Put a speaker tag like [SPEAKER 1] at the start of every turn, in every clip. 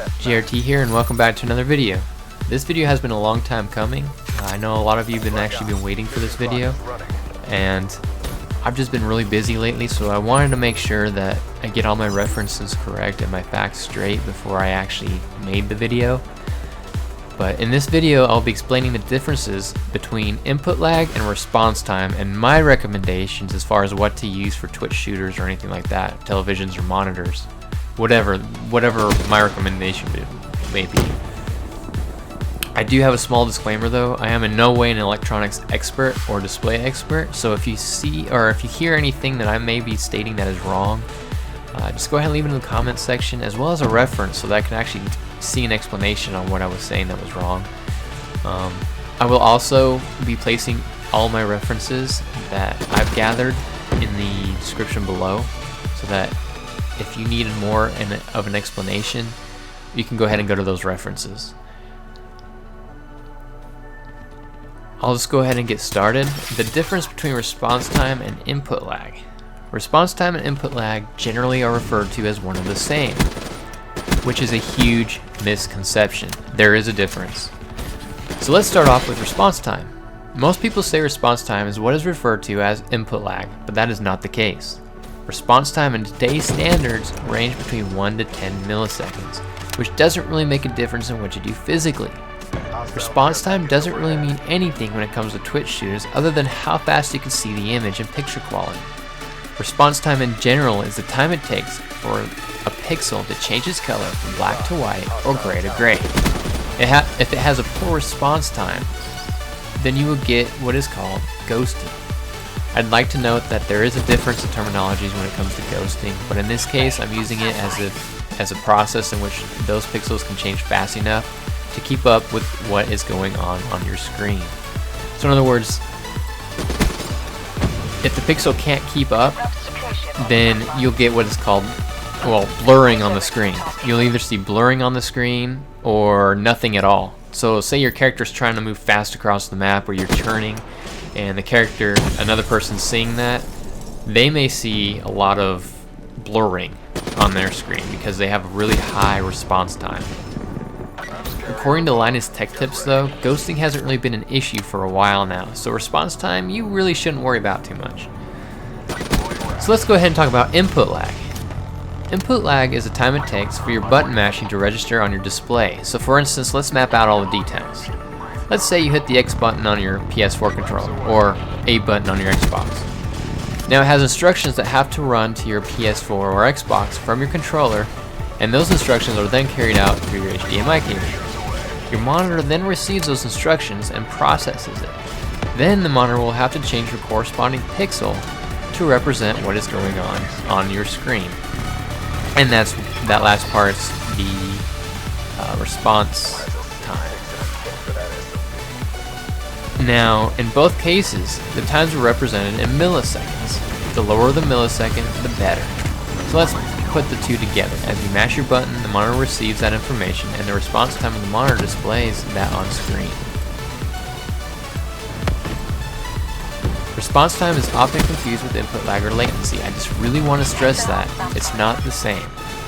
[SPEAKER 1] GRT here, and welcome back to another video. This video has been a long time coming. I know a lot of you have been waiting for this video, and I've just been really busy lately, so I wanted to make sure that I get all my references correct and my facts straight before I actually made the video. But in this video, I'll be explaining the differences between input lag and response time, and my recommendations as far as what to use for Twitch shooters or anything like that, televisions or monitors, whatever my recommendation may be. I do have a small disclaimer though. I am in no way an electronics expert or display expert, so if you see or if you hear anything that I may be stating that is wrong, just go ahead and leave it in the comments section, as well as a reference so that I can actually see an explanation on what I was saying that was wrong. I will also be placing all my references that I've gathered in the description below, so that if you needed more of an explanation, you can go ahead and go to those references. I'll just go ahead and get started. The difference between response time and input lag. Response time and input lag generally are referred to as one and the same, which is a huge misconception. There is a difference. So let's start off with response time. Most people say response time is what is referred to as input lag, but that is not the case. Response time in today's standards range between 1 to 10 milliseconds, which doesn't really make a difference in what you do physically. Response time doesn't really mean anything when it comes to Twitch shooters other than how fast you can see the image and picture quality. Response time in general is the time it takes for a pixel to change its color from black to white or gray to gray. If it has a poor response time, then you will get what is called ghosting. I'd like to note that there is a difference in terminologies when it comes to ghosting, but in this case I'm using it as a process in which those pixels can change fast enough to keep up with what is going on your screen. So in other words, if the pixel can't keep up, then you'll get what is called, well, blurring on the screen. You'll either see blurring on the screen or nothing at all. So say your character's trying to move fast across the map, or you're turning, and another person's seeing that, they may see a lot of blurring on their screen because they have a really high response time. According to Linus Tech Tips though, ghosting hasn't really been an issue for a while now, so response time you really shouldn't worry about too much. So let's go ahead and talk about input lag. Input lag is the time it takes for your button mashing to register on your display. So for instance, let's map out all the details. Let's say you hit the X button on your PS4 controller, or A button on your Xbox. Now it has instructions that have to run to your PS4 or Xbox from your controller, and those instructions are then carried out through your HDMI cable. Your monitor then receives those instructions and processes it. Then the monitor will have to change your corresponding pixel to represent what is going on your screen. And that last part's the response time. Now, in both cases, the times are represented in milliseconds. The lower the millisecond, the better. So let's put the two together. As you mash your button, the monitor receives that information, and the response time of the monitor displays that on screen. Response time is often confused with input lag or latency. I just really want to stress that it's not the same,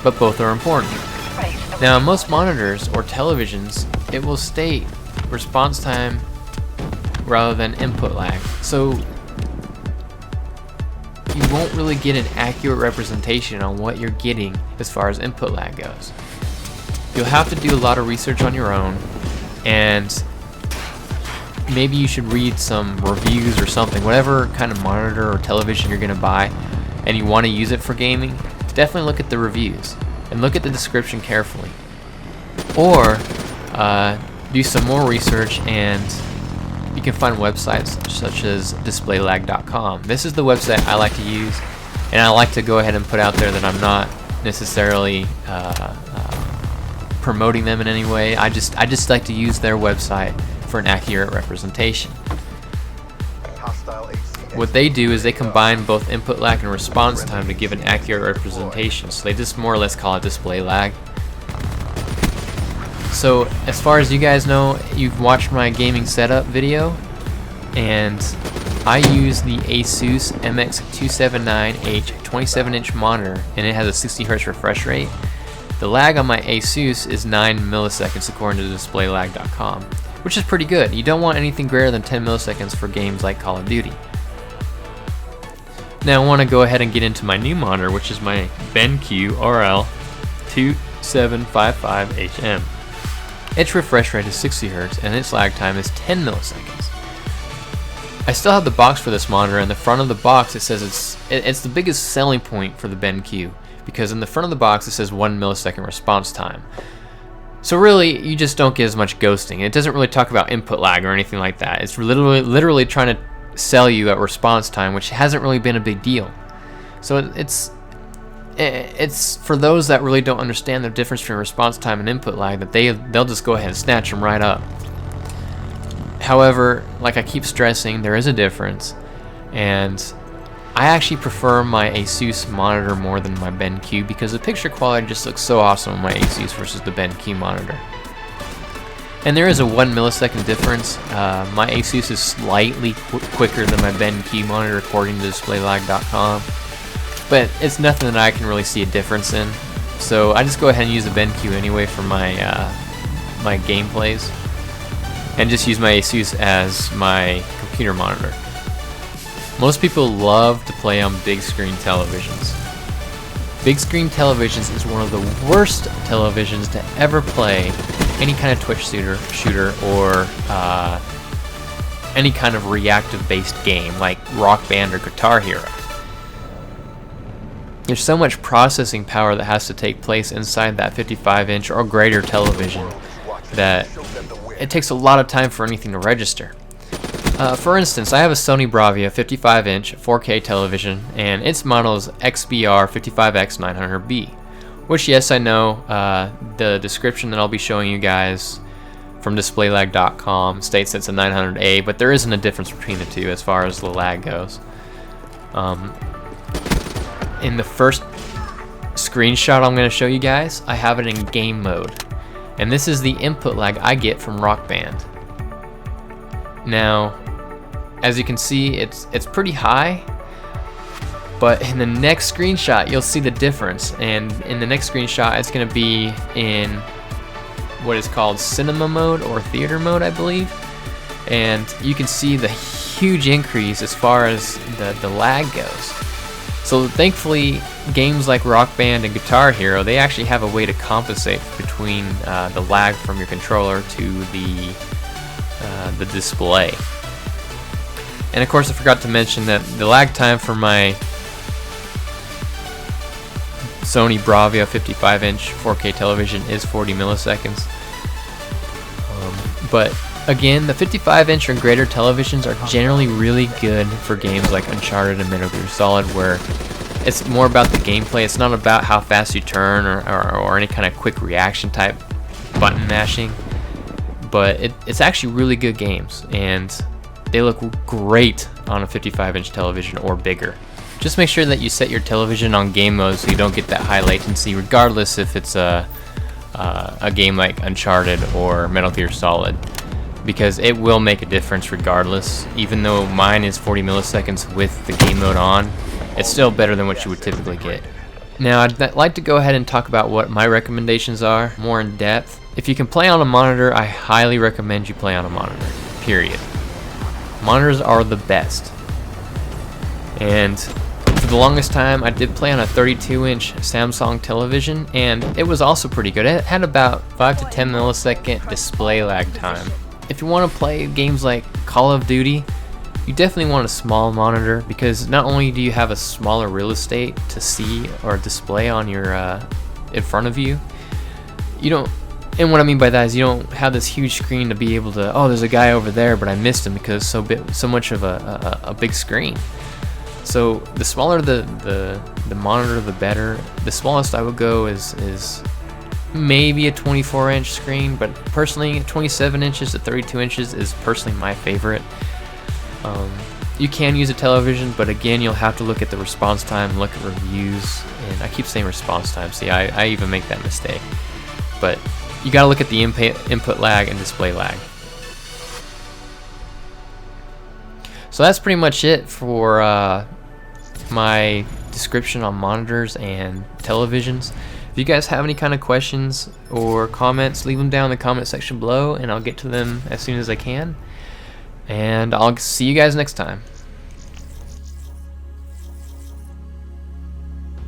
[SPEAKER 1] but both are important. Now, on most monitors or televisions, it will state response time rather than input lag, so you won't really get an accurate representation on what you're getting as far as input lag goes. You'll have to do a lot of research on your own, and maybe you should read some reviews or something. Whatever kind of monitor or television you're going to buy and you want to use it for gaming, definitely look at the reviews and look at the description carefully. Or do some more research, and you can find websites such as displaylag.com. This is the website I like to use, and I like to go ahead and put out there that I'm not necessarily promoting them in any way. I just like to use their website for an accurate representation. What they do is they combine both input lag and response time to give an accurate representation, so they just more or less call it display lag. So as far as you guys know, you've watched my gaming setup video, and I use the Asus MX279H 27-inch monitor, and it has a 60 Hz refresh rate. The lag on my Asus is 9 milliseconds according to displaylag.com, which is pretty good. You don't want anything greater than 10 milliseconds for games like Call of Duty. Now I want to go ahead and get into my new monitor, which is my BenQ RL2755HM. Its refresh rate is 60 Hz and its lag time is 10 milliseconds. I still have the box for this monitor, and the front of the box it says it's the biggest selling point for the BenQ, because in the front of the box it says 1 millisecond response time. So really, you just don't get as much ghosting. It doesn't really talk about input lag or anything like that. It's literally trying to sell you at response time, which hasn't really been a big deal. So it's for those that really don't understand the difference between response time and input lag, that they'll just go ahead and snatch them right up. However, like I keep stressing, there is a difference, and I actually prefer my Asus monitor more than my BenQ because the picture quality just looks so awesome on my Asus versus the BenQ monitor. And there is a 1 millisecond difference. My Asus is slightly quicker than my BenQ monitor according to displaylag.com, but it's nothing that I can really see a difference in. So I just go ahead and use the BenQ anyway for my my gameplays, and just use my Asus as my computer monitor. Most people love to play on big screen televisions. Big screen televisions is one of the worst televisions to ever play any kind of Twitch shooter or any kind of reactive based game like Rock Band or Guitar Hero. There's so much processing power that has to take place inside that 55-inch or greater television that it takes a lot of time for anything to register. For instance, I have a Sony Bravia 55-inch 4K television, and its model is XBR55X900B, which, yes, I know, the description that I'll be showing you guys from displaylag.com states it's a 900A, but there isn't a difference between the two as far as the lag goes. In the first screenshot I'm going to show you guys, I have it in game mode, and this is the input lag I get from Rock Band. Now, as you can see, it's pretty high, but in the next screenshot you'll see the difference, and in the next screenshot it's going to be in what is called cinema mode or theater mode, I believe, and you can see the huge increase as far as the lag goes. So thankfully, games like Rock Band and Guitar Hero, they actually have a way to compensate between the lag from your controller to the display. And of course, I forgot to mention that the lag time for my Sony Bravia 55-inch 4K television is 40 milliseconds. But again, the 55-inch or greater televisions are generally really good for games like Uncharted and Metal Gear Solid, where it's more about the gameplay. It's not about how fast you turn or any kind of quick reaction type button mashing. But it's actually really good games, and they look great on a 55-inch television or bigger. Just make sure that you set your television on game mode so you don't get that high latency, regardless if it's a game like Uncharted or Metal Gear Solid, because it will make a difference regardless. Even though mine is 40 milliseconds with the game mode on, it's still better than what you would typically get. Now, I'd like to go ahead and talk about what my recommendations are more in depth. If you can play on a monitor, I highly recommend you play on a monitor, period. Monitors are the best. And for the longest time, I did play on a 32-inch Samsung television, and it was also pretty good. It had about 5 to 10 millisecond display lag time. If you want to play games like Call of Duty, you definitely want a small monitor, because not only do you have a smaller real estate to see or display on your in front of you, and what I mean by that is you don't have this huge screen to be able to, oh, there's a guy over there, but I missed him because it's so much of a big screen. So the smaller the monitor, the better. The smallest I would go is maybe a 24-inch screen, but personally 27 inches to 32 inches is personally my favorite. You can use a television, but again, you'll have to look at the response time, look at reviews, and I keep saying response time. See, I even make that mistake. But you gotta look at the input lag and display lag. So that's pretty much it for my description on monitors and televisions. If you guys have any kind of questions or comments, leave them down in the comment section below, and I'll get to them as soon as I can. And I'll see you guys next time.